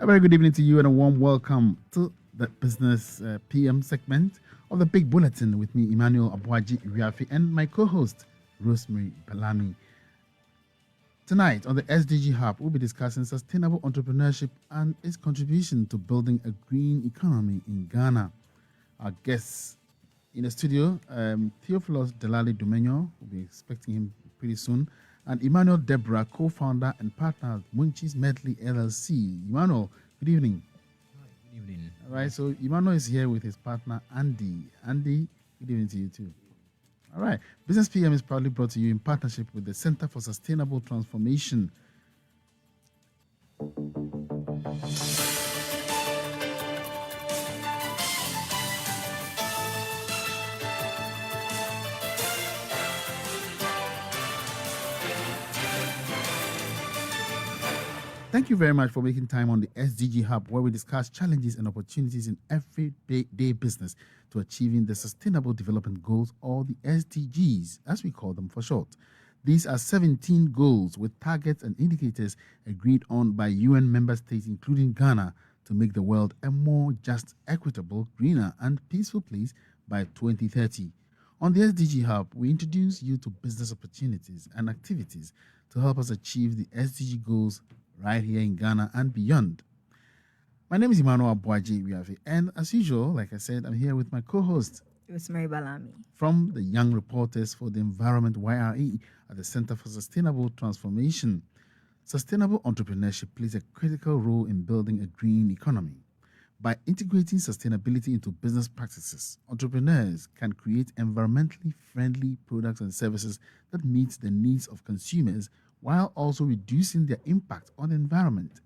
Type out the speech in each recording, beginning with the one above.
A very good evening to you and a warm welcome to the Business PM segment of the Big Bulletin with me, Emmanuel Aboagye-Wiafe, and my co-host, Rosemary, Balami. Tonight on the SDG-Hub, we'll be discussing sustainable entrepreneurship and its contribution to building a green economy in Ghana. Our guests in the studio, Theophilus Delali Dumenyo, we'll be expecting him pretty soon, and Emmanuel Debrah, co-founder and partner at Munchies Medley LLC. Emmanuel, good evening. Hi, good evening. All right, so Emmanuel is here with his partner, Andy. Andy, good evening to you too. All right, Business PM is proudly brought to you in partnership with the Center for Sustainable Transformation. Thank you very much for making time on the SDG Hub, where we discuss challenges and opportunities in everyday business to achieving the Sustainable Development Goals, or the SDGs, as we call them for short. These are 17 goals with targets and indicators agreed on by UN member states, including Ghana, to make the world a more just, equitable, greener, and peaceful place by 2030. On the SDG Hub, we introduce you to business opportunities and activities to help us achieve the SDG goals right here in Ghana and beyond. My name is Emmanuel Aboagye-Wiafe, and as usual, like I said, I'm here with my co-host, Rosemary Balami, from the Young Reporters for the Environment YRE at the Center for Sustainable Transformation. Sustainable entrepreneurship plays a critical role in building a green economy. By integrating sustainability into business practices, entrepreneurs can create environmentally friendly products and services that meet the needs of consumers while also reducing their impact on the environment.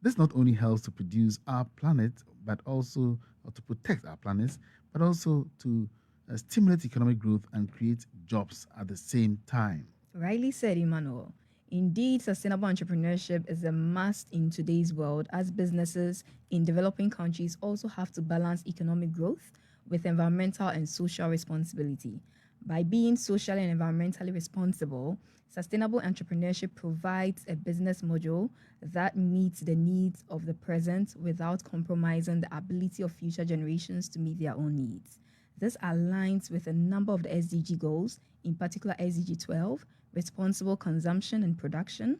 This not only helps to produce our planet, but also to protect our planets, but also to stimulate economic growth and create jobs at the same time. Rightly said, Emmanuel. Indeed, sustainable entrepreneurship is a must in today's world, as businesses in developing countries also have to balance economic growth with environmental and social responsibility. By being socially and environmentally responsible, sustainable entrepreneurship provides a business model that meets the needs of the present without compromising the ability of future generations to meet their own needs. This aligns with a number of the SDG goals, in particular SDG 12, responsible consumption and production,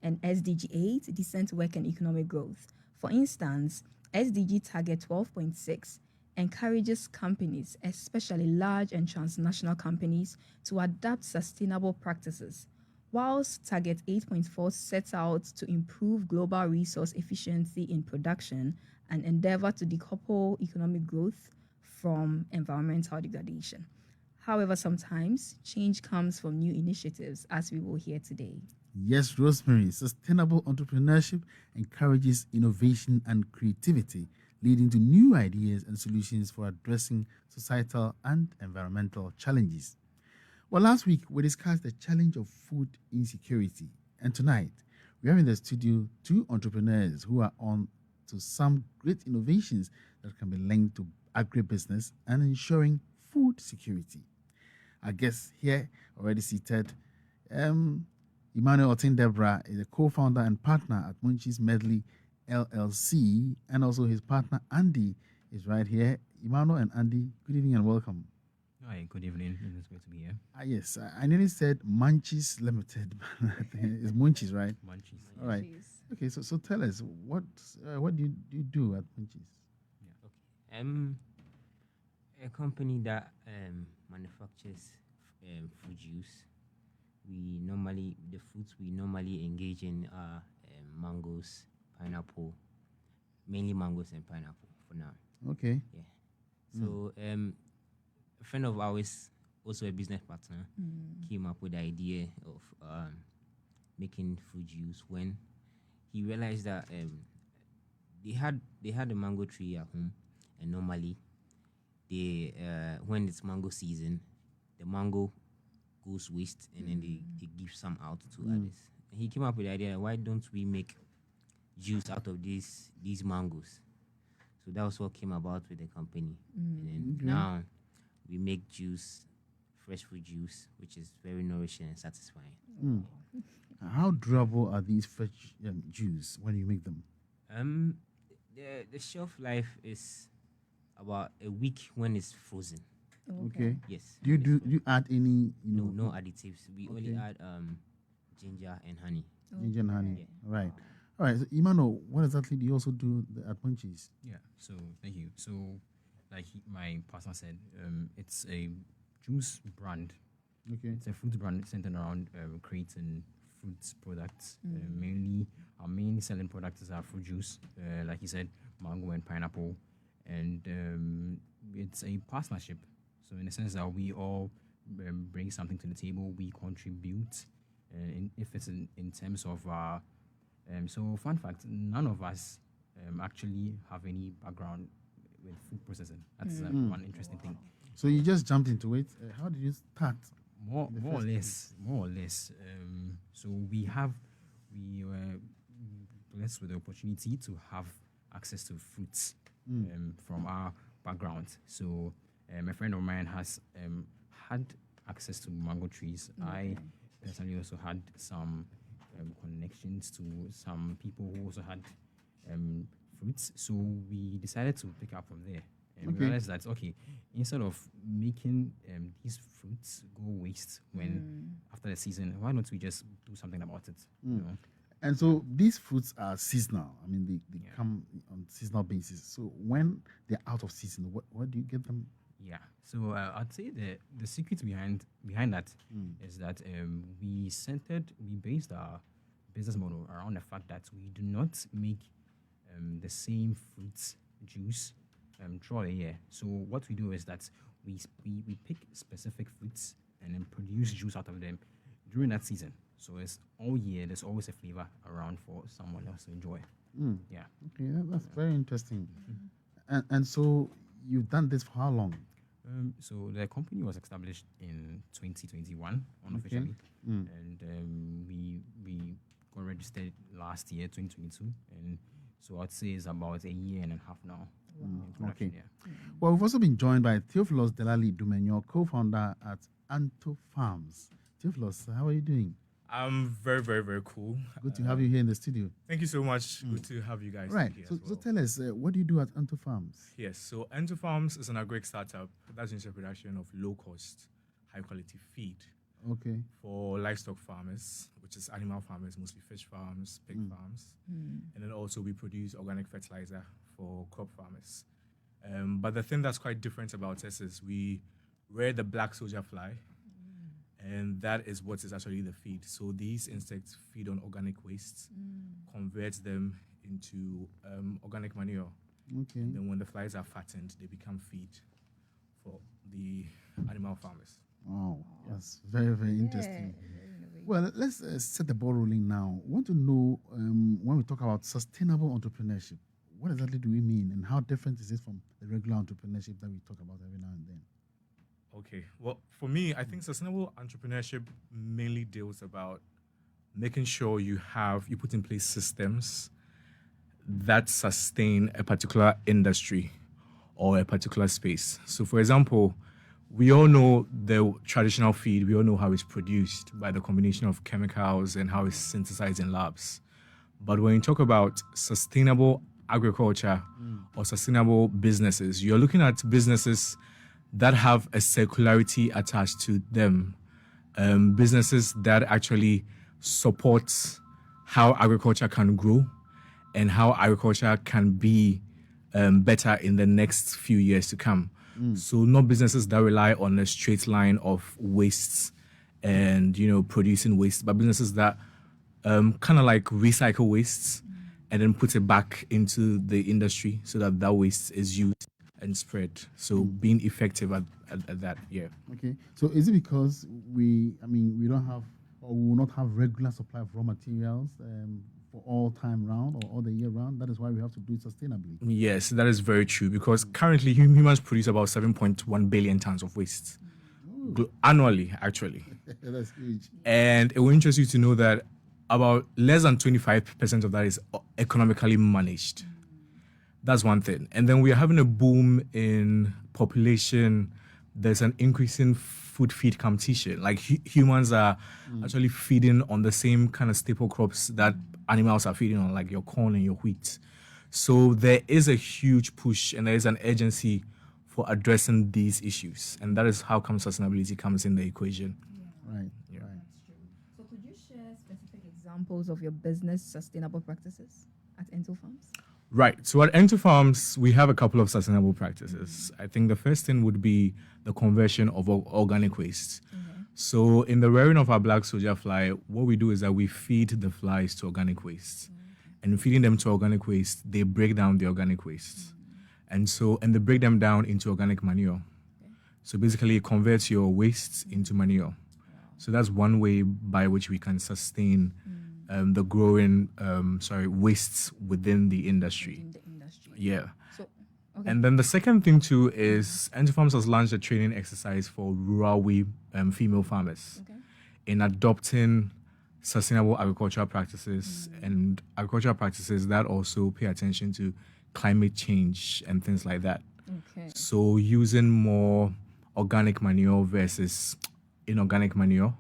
and SDG 8, decent work and economic growth. For instance, SDG target 12.6 encourages companies, especially large and transnational companies, to adopt sustainable practices, whilst Target 8.4 sets out to improve global resource efficiency in production and endeavor to decouple economic growth from environmental degradation. However, sometimes change comes from new initiatives, as we will hear today. Yes, Rosemary, sustainable entrepreneurship encourages innovation and creativity, leading to new ideas and solutions for addressing societal and environmental challenges. Well, last week we discussed the challenge of food insecurity, and tonight we have in the studio two entrepreneurs who are on to some great innovations that can be linked to agribusiness and ensuring food security. Our guest here, already seated, Emmanuel Debrah is a co-founder and partner at Munchies Medley LLC, and also his partner Andy is right here. Emmanuel and Andy, good evening and welcome. Hi, good evening. It's great to be here. Yes, I nearly said Munchies Limited. It's Munchies, right? Munchies. All right. Okay, so tell us what do you do at Munchies? Yeah. Okay. A company that manufactures fruit juice. The fruits we normally engage in are mangoes, pineapple, mainly mangoes and pineapple for now. Okay. Yeah. So a friend of ours, also a business partner, came up with the idea of making fruit juice when he realized that they had a mango tree at home, and normally they when it's mango season, the mango goes waste and then they give some out to others. And he came up with the idea, why don't we make juice out of these mangoes? So that was what came about with the company. And then now we make juice, fresh fruit juice, which is very nourishing and satisfying. How durable are these fresh juice when you make them? The shelf life is about a week when it's frozen. Okay. Yes. Do you add any, No additives. We only Okay. add ginger and honey. ginger and honey? Yeah. Right. All right. So, Emmanuel, what exactly do you also do at Munchies? Yeah. So thank you. So, like my partner said, it's a juice brand. Okay. It's a fruit brand centered around creating fruit products. Mainly, our main selling products are fruit juice, like you said, mango and pineapple, and it's a partnership. So in the sense that we all bring something to the table, we contribute. If it's in terms of so fun fact, none of us actually have any background with food processing. That's one interesting thing. So you just jumped into it. How did you start? More the or first less. So we were blessed with the opportunity to have access to fruits from our background. So a friend of mine has had access to mango trees. I personally also had some connections to some people who also had fruits. So we decided to pick up from there. And we realized that, okay, instead of making these fruits go waste when after the season, why don't we just do something about it? You know? And so these fruits are seasonal. I mean, they Yeah. come on seasonal basis. So when they're out of season, what do you get them? Yeah. So I'd say the secret behind that is that we based our business model around the fact that we do not make the same fruit juice throughout the year. So what we do is that we pick specific fruits and then produce juice out of them during that season. So it's all year. There's always a flavor around for someone else to enjoy. Yeah. Okay, that's very interesting. And so you've done this for how long? So the company was established in 2021 unofficially, and we got registered last year, 2022, and so I'd say it's about a year and a half now. In production, Okay. Yeah. Well, we've also been joined by Theophilus Delali Dumenyo, co-founder at Anto Farms. Theophilus, how are you doing? I'm very, very, very cool. Good to have you here in the studio. Thank you so much. Good to have you guys Right. here So, as well. so tell us, what do you do at Anto Farms? Yes, so Ento Farms is an agric startup that's into the production of low-cost, high-quality feed Okay. for livestock farmers, which is animal farmers, mostly fish farms, pig farms. And then also we produce organic fertilizer for crop farmers. But the thing that's quite different about us is we rear the black soldier fly, and that is what is actually the feed. So these insects feed on organic wastes, convert them into organic manure. Okay. And then when the flies are fattened, they become feed for the animal farmers. Wow, that's very, very interesting. Well, let's set the ball rolling now. I want to know when we talk about sustainable entrepreneurship, what exactly do we mean, and how different is it from the regular entrepreneurship that we talk about every now and then? Okay, well, for me, I think sustainable entrepreneurship mainly deals about making sure you put in place systems that sustain a particular industry or a particular space. So, for example, we all know the traditional feed, we all know how it's produced by the combination of chemicals and how it's synthesized in labs. But when you talk about sustainable agriculture or sustainable businesses, you're looking at businesses that have a circularity attached to them, businesses that actually support how agriculture can grow and how agriculture can be better in the next few years to come. So not businesses that rely on a straight line of wastes and producing waste, but businesses that kind of like recycle wastes and then put it back into the industry so that that waste is used and spread. So being effective at that, yeah. Okay, so is it because we don't have, or we will not have regular supply of raw materials for all time round or all the year round? That is why we have to do it sustainably. Yes, that is very true, because currently humans produce about 7.1 billion tons of waste annually, actually. That's huge. And it will interest you to know that about less than 25% of that is economically managed. That's one thing. And then we are having a boom in population. There's an increase in food feed competition. Like humans are actually feeding on the same kind of staple crops that animals are feeding on, like your corn and your wheat. So there is a huge push and there is an urgency for addressing these issues. And that is how come sustainability comes in the equation. Right. Yeah. Right. So could you share specific examples of your business sustainable practices at Ento Farms? Right. So at Ento Farms, we have a couple of sustainable practices. I think the first thing would be the conversion of organic waste. So in the rearing of our black soldier fly, what we do is that we feed the flies to organic waste. And feeding them to organic waste, they break down the organic waste. And they break them down into organic manure. So basically it converts your waste into manure. So that's one way by which we can sustain the growing wastes within the industry. Yeah. So, okay. And then the second thing too is Ento Farms has launched a training exercise for rural female farmers in adopting sustainable agricultural practices and agricultural practices that also pay attention to climate change and things like that. Okay. So using more organic manure versus inorganic manure,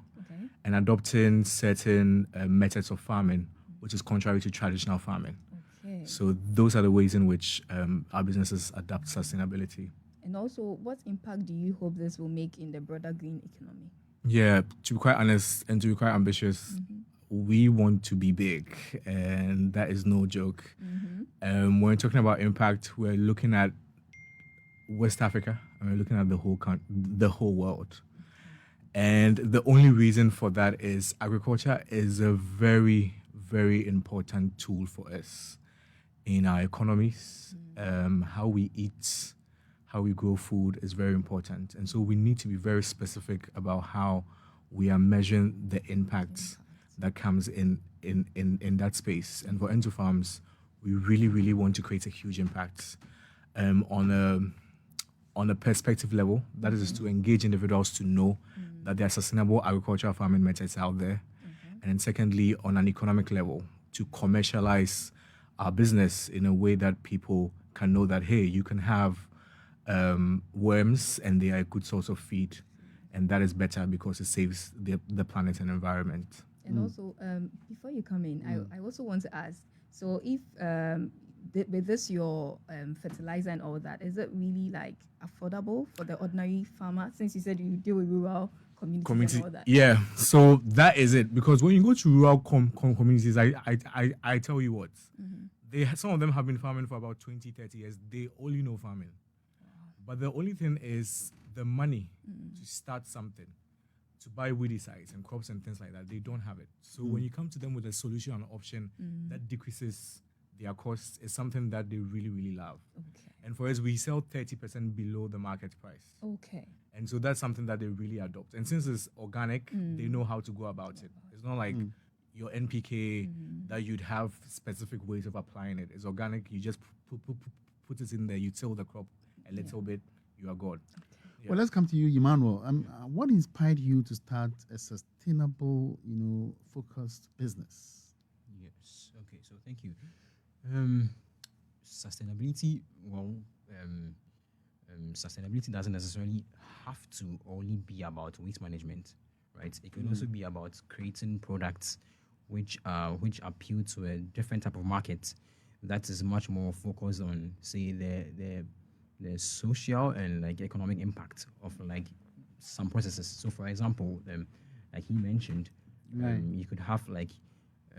and adopting certain methods of farming, which is contrary to traditional farming. Okay. So those are the ways in which our businesses adapt sustainability. And also, what impact do you hope this will make in the broader green economy? Yeah, to be quite honest and to be quite ambitious, we want to be big, and that is no joke. When we're talking about impact, we're looking at West Africa, and we're looking at the whole world. And the only reason for that is agriculture is a very, very important tool for us in our economies. How we eat, how we grow food is very important. And so we need to be very specific about how we are measuring the impact that comes in that space. And for Ento Farms, we really, really want to create a huge impact on a perspective level. That is to engage individuals to know that there are sustainable agricultural farming methods out there. And then secondly, on an economic level, to commercialize our business in a way that people can know that, hey, you can have worms and they are a good source of feed. And that is better because it saves the planet and environment. And also, before you come in, I also want to ask, so if with this your fertilizer and all that, is it really like affordable for the ordinary farmer? Since you said you deal with rural communities and all that. Yeah, so that is it. Because when you go to rural communities, I tell you what, some of them have been farming for about 20, 30 years. They only know farming. But the only thing is the money to start something, to buy weedicides and crops and things like that, they don't have it. So when you come to them with a solution and option that decreases their costs, is something that they really, really love. Okay. And for us, we sell 30% below the market price. Okay. And so that's something that they really adopt. And since it's organic, they know how to go about it. It's not like your NPK that you'd have specific ways of applying it. It's organic. You just put it in there. You till the crop a little bit. You are good. Yeah. Well, let's come to you, Emmanuel. What inspired you to start a sustainable, focused business? Yes. Okay. So thank you. Sustainability. Well, sustainability doesn't necessarily have to only be about waste management, right? It can also be about creating products which appeal to a different type of market that is much more focused on, say, the social and like economic impact of like some processes. So, for example, like he mentioned, you could have like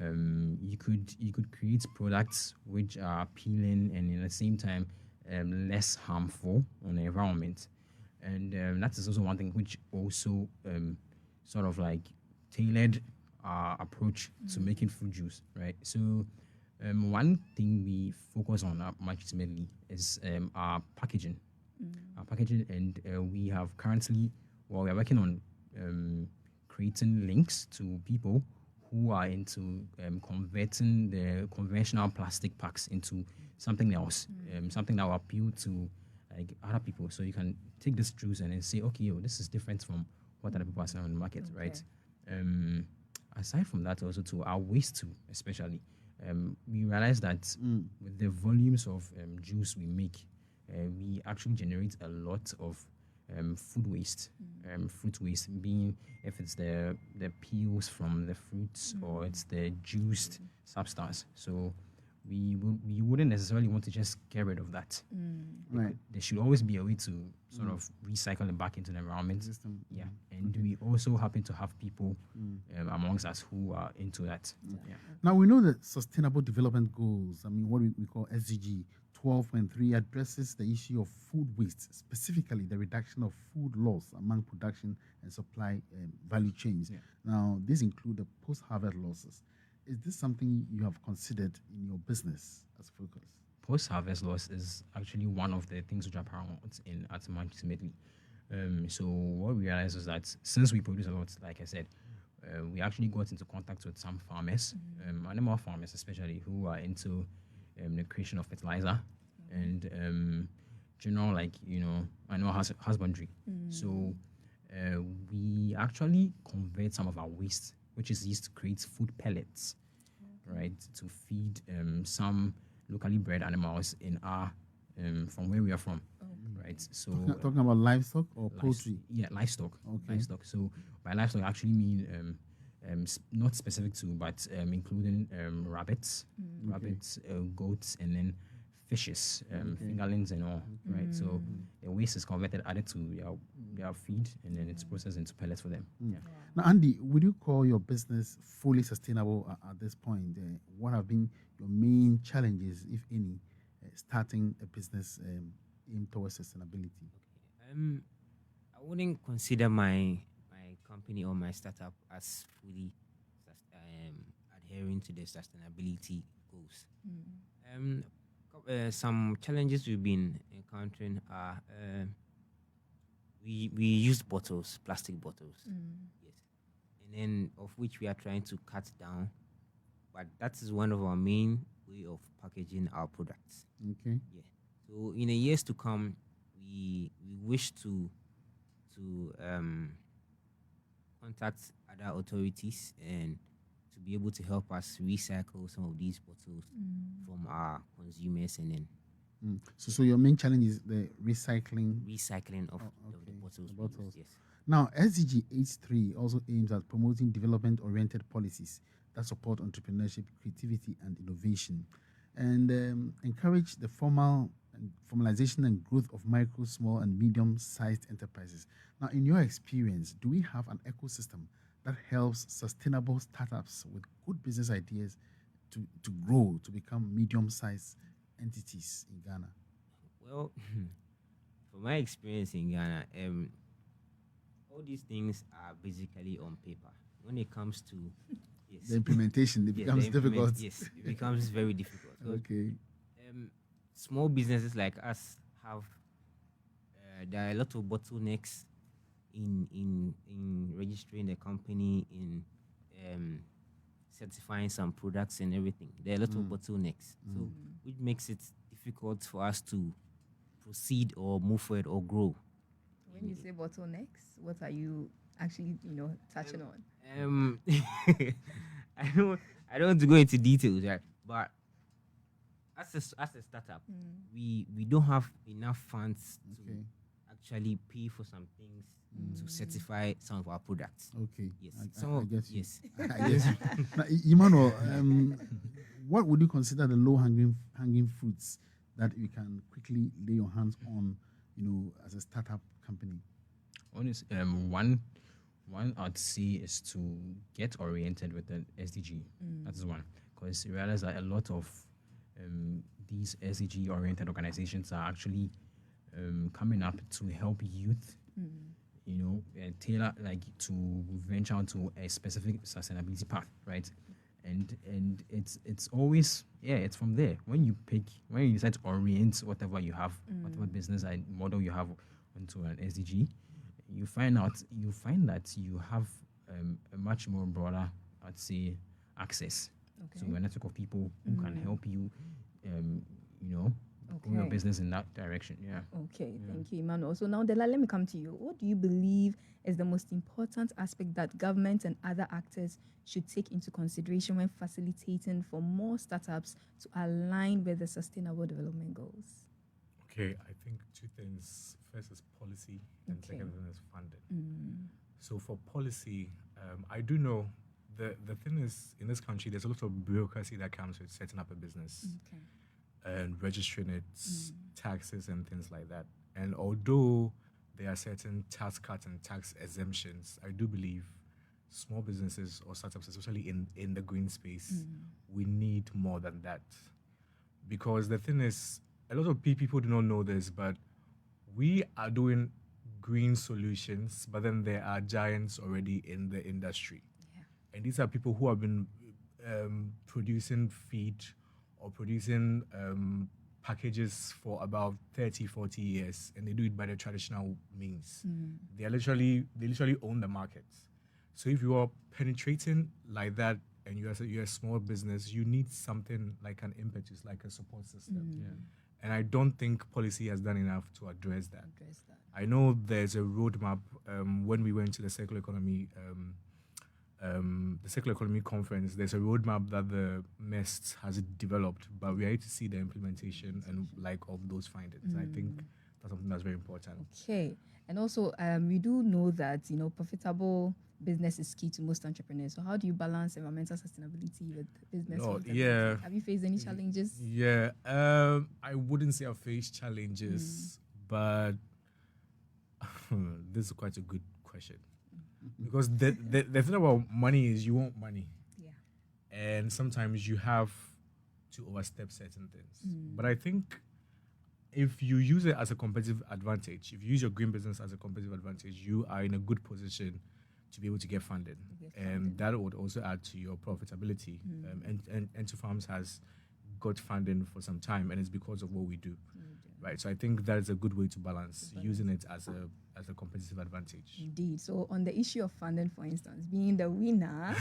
you could create products which are appealing and at the same time less harmful on the environment, and that is also one thing which also sort of like tailored our approach to making fruit juice, right? So one thing we focus on ultimately is our packaging. And we have currently, we are working on creating links to people who are into converting the conventional plastic packs into something else, something that will appeal to like other people. So you can take this juice and then say, okay, this is different from what other people are selling on the market, right? Aside from that, also to our waste too, especially, we realize that with the volumes of juice we make, we actually generate a lot of food waste, fruit waste, being if it's the peels from the fruits or it's the juiced substance. So we wouldn't necessarily want to just get rid of that. Right. There should always be a way to sort of recycle it back into the environment. System. Yeah, and we also happen to have people amongst us who are into that. Yeah. Now, we know that Sustainable Development Goals, I mean, what we call SDG 12.3, addresses the issue of food waste, specifically the reduction of food loss among production and supply value chains. Yeah. Now, these include the post-harvest losses. Is this something you have considered in your business as focus? Post-harvest loss is actually one of the things which are paramount at ultimately. So what we realized is that since we produce a lot, like I said, we actually got into contact with some farmers, animal farmers especially, who are into the creation of fertilizer and general, like, animal husbandry. So we actually convert some of our waste, which is used to create food pellets, right, to feed some locally bred animals in our from where we are from, right? So Talking about livestock or poultry? Yeah, livestock. Okay. Livestock. So by livestock, I actually mean not specific to, but including rabbits, goats, and then fishes, fingerlings and all, right? So the waste is converted, added to their feed, and then it's processed into pellets for them. Yeah. Now, Andy, would you call your business fully sustainable at this point? What have been your main challenges, if any, starting a business aimed towards sustainability? I wouldn't consider my company or my startup as fully adhering to the sustainability goals. Some challenges we've been encountering are we use bottles, plastic bottles, yes, and then of which we are trying to cut down. But that is one of our main way of packaging our products. Okay. Yeah. So in the years to come, we wish to contact other authorities and to be able to help us recycle some of these bottles from our consumers, and then So your main challenge is the recycling of the bottles. The bottles. Yes. Now, SDG 8.3 also aims at promoting development-oriented policies that support entrepreneurship, creativity, and innovation, and encourage the formalization and growth of micro, small, and medium-sized enterprises. Now, in your experience, do we have an ecosystem that helps sustainable startups with good business ideas to grow, to become medium-sized entities in Ghana? Well, from my experience in Ghana, all these things are basically on paper. When it comes to the implementation, it becomes difficult. Yes, it becomes very difficult. Okay. Small businesses like us have there are a lot of bottlenecks in registering the company, in certifying some products and everything. There are a lot of bottlenecks, so which makes it difficult for us to proceed or move forward or grow. When you say bottlenecks, what are you actually, touching on? I don't want to go into details, right? But as a startup, we don't have enough funds to actually pay for some things to certify some of our products. Okay. Yes. I guess you. Yes. I guess you. Now, Emmanuel, what would you consider the low-hanging fruits that you can quickly lay your hands on, as a startup company? Honestly, one I'd say is to get oriented with the SDG. That's one, because you realize that a lot of these SDG-oriented organizations are actually coming up to help youth, tailor, like, to venture onto a specific sustainability path, right? And it's always, it's from there. When you decide to orient whatever you have, whatever business model you have onto an SDG, you find that you have a much more broader, I'd say, access to a network of people who can help you, grow your business in that direction. Yeah. Okay, thank you, Emmanuel. So now, Dela, let me come to you. What do you believe is the most important aspect that government and other actors should take into consideration when facilitating for more startups to align with the Sustainable Development Goals? Okay, I think two things. First is policy, and Okay. second thing is funding. So for policy, I do know the thing is in this country there's a lot of bureaucracy that comes with setting up a business Okay. and registering it, taxes and things like that. And although there are certain tax cuts and tax exemptions, I do believe small businesses or startups, especially in the green space, we need more than that. Because the thing is, a lot of people do not know this, but we are doing green solutions, but then there are giants already in the industry. Yeah. And these are people who have been producing feed or producing packages for about 30, 40 years, and they do it by the traditional means. They literally own the market. So if you are penetrating like that and you're a small business, you need something like an impetus, like a support system. And I don't think policy has done enough to address that. I know there's a roadmap. When we went to the circular economy conference, there's a roadmap that the MEST has developed, but we are yet to see the implementation and like of those findings. I think that's something that's very important. Okay. And also, we do know that, profitable business is key to most entrepreneurs. So how do you balance environmental sustainability with business? No, profitability? yeah. Have you faced any challenges? Yeah, I wouldn't say I've faced challenges, but this is quite a good question. Because the thing about money is you want money. Yeah. And sometimes you have to overstep certain things. But I think if you use it as a competitive advantage, if you use your green business as a competitive advantage, you are in a good position to be able to get funding. And that would also add to your profitability. And Farms has got funding for some time, and it's because of what we do. Right. So I think that is a good way to balance using it as a competitive advantage. Indeed. So on the issue of funding, for instance, being the winner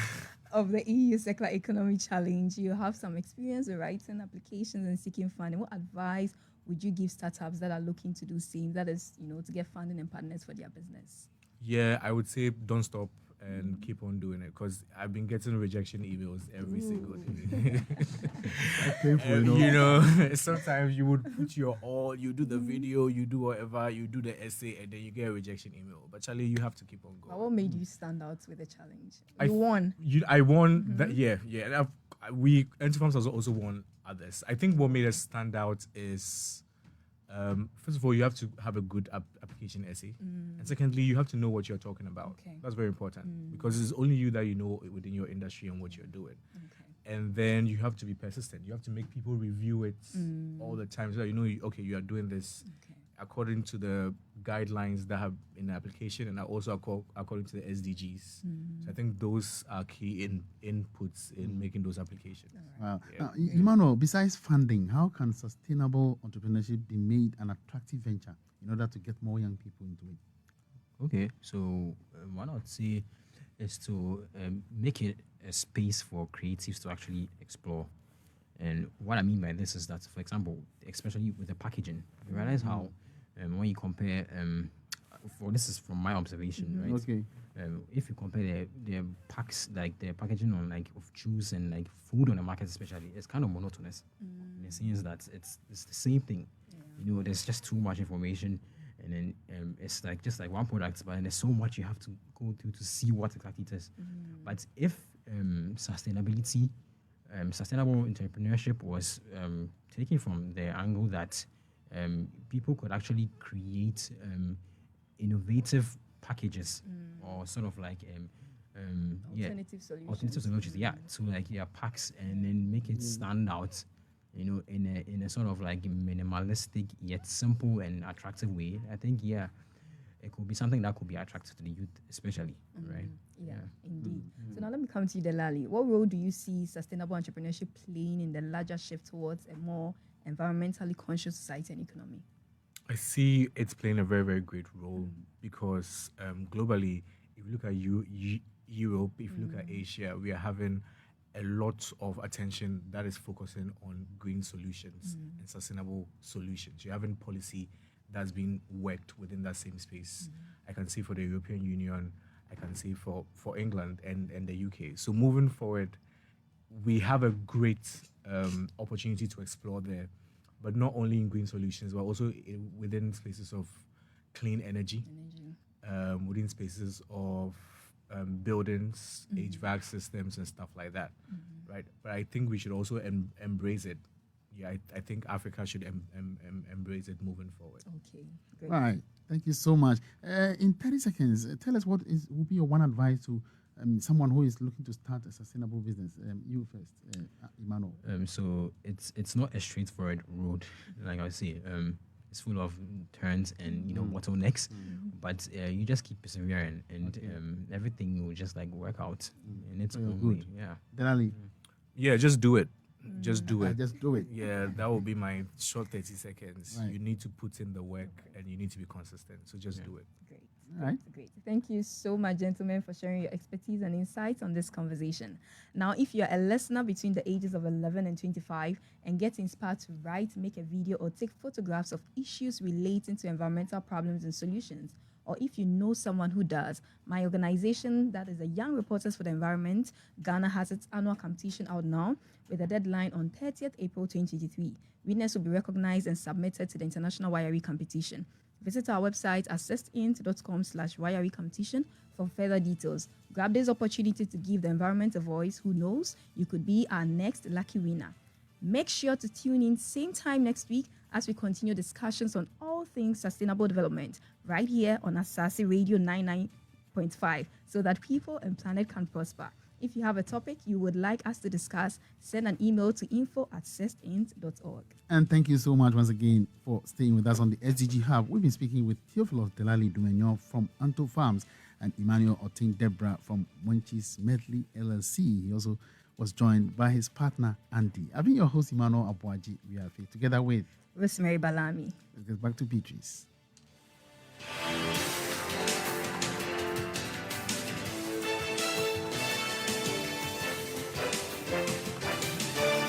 of the EU Circular Economy Challenge, you have some experience with writing applications and seeking funding. What advice would you give startups that are looking to do same, that is, to get funding and partners for their business? Yeah, I would say don't stop and keep on doing it, because I've been getting rejection emails every single day. Sometimes you would put your all, you do the video, you do whatever, you do the essay, and then you get a rejection email. But Charlie, you have to keep on going. But what made you stand out with the challenge? I You won. I won that. Yeah. And we Farms has also won others. I think what made us stand out is, first of all, you have to have a good application essay, and secondly, you have to know what you're talking about. Okay. That's very important, because it's only you that you know within your industry and what you're doing. Okay. And then you have to be persistent. You have to make people review it all the time, so that you are doing this according to the guidelines that have in the application, and also according to the SDGs. So I think those are key inputs in making those applications. Wow. Yeah. Now, Emmanuel, besides funding, how can sustainable entrepreneurship be made an attractive venture in order to get more young people into it? Okay, so what I would say is to make it a space for creatives to actually explore. And what I mean by this is that, for example, especially with the packaging, you realize how when you compare, this is from my observation, right? Okay. If you compare the packs, like the packaging on like of juice and like food on the market, especially, it's kind of monotonous. In the sense that it's the same thing. There's just too much information, and then it's like just like one product, but then there's so much you have to go through to see what exactly it is. But if sustainability, sustainable entrepreneurship was taken from the angle that people could actually create innovative packages or sort of like Alternative solutions. alternative solutions, to like their packs, and then make it stand out, in a sort of like minimalistic yet simple and attractive way. I think it could be something that could be attractive to the youth, especially, right? Yeah, indeed. So now let me come to you, Delali. What role do you see sustainable entrepreneurship playing in the larger shift towards a more environmentally conscious society and economy? I see it's playing a very, very great role, because globally, if you look at Europe, if you look at Asia, we are having a lot of attention that is focusing on green solutions and sustainable solutions. You're having policy that's being worked within that same space. I can see for the European Union, I can see for England and the UK. So moving forward, we have a great opportunity to explore there. but not only in green solutions, but also within spaces of clean energy. Within spaces of buildings, HVAC systems, and stuff like that, right? But I think we should also embrace it. Yeah, I think Africa should embrace it moving forward. Okay, great. All right. Thank you so much. In 30 seconds, tell us what would be your one advice to someone who is looking to start a sustainable business. You first, Emmanuel. So it's not a straightforward road, like I say. It's full of turns and bottlenecks, but you just keep persevering, and everything will just like work out in its own way. Yeah. Delali. Yeah, just do it. Just do it. Just do it. Yeah, that will be my short 30 seconds. Right. You need to put in the work and you need to be consistent. So just do it. Great. All right. Great. Thank you so much, gentlemen, for sharing your expertise and insights on this conversation. Now, if you're a listener between the ages of 11 and 25 and get inspired to write, make a video, or take photographs of issues relating to environmental problems and solutions, or if you know someone who does, my organization, that is the Young Reporters for the Environment, Ghana, has its annual competition out now with a deadline on 30th April 2023. Winners will be recognized and submitted to the International YRE competition. Visit our website at cestint.com/YRE competition for further details. Grab this opportunity to give the environment a voice. Who knows, you could be our next lucky winner. Make sure to tune in same time next week as we continue discussions on all things sustainable development right here on Asaase Radio 99.5 so that people and planet can prosper. If you have a topic you would like us to discuss, send an email to info@cestint.org. And thank you so much once again for staying with us on the SDG-Hub. We've been speaking with Theophilus Delali Dumenyo from Anto Farms and Emmanuel Debrah from Monchis Medley LLC. He also was joined by his partner, Andy. I've been your host, Emmanuel Aboagye-Wiafe, together with Rosemary Balami. Let's get back to Beatrice.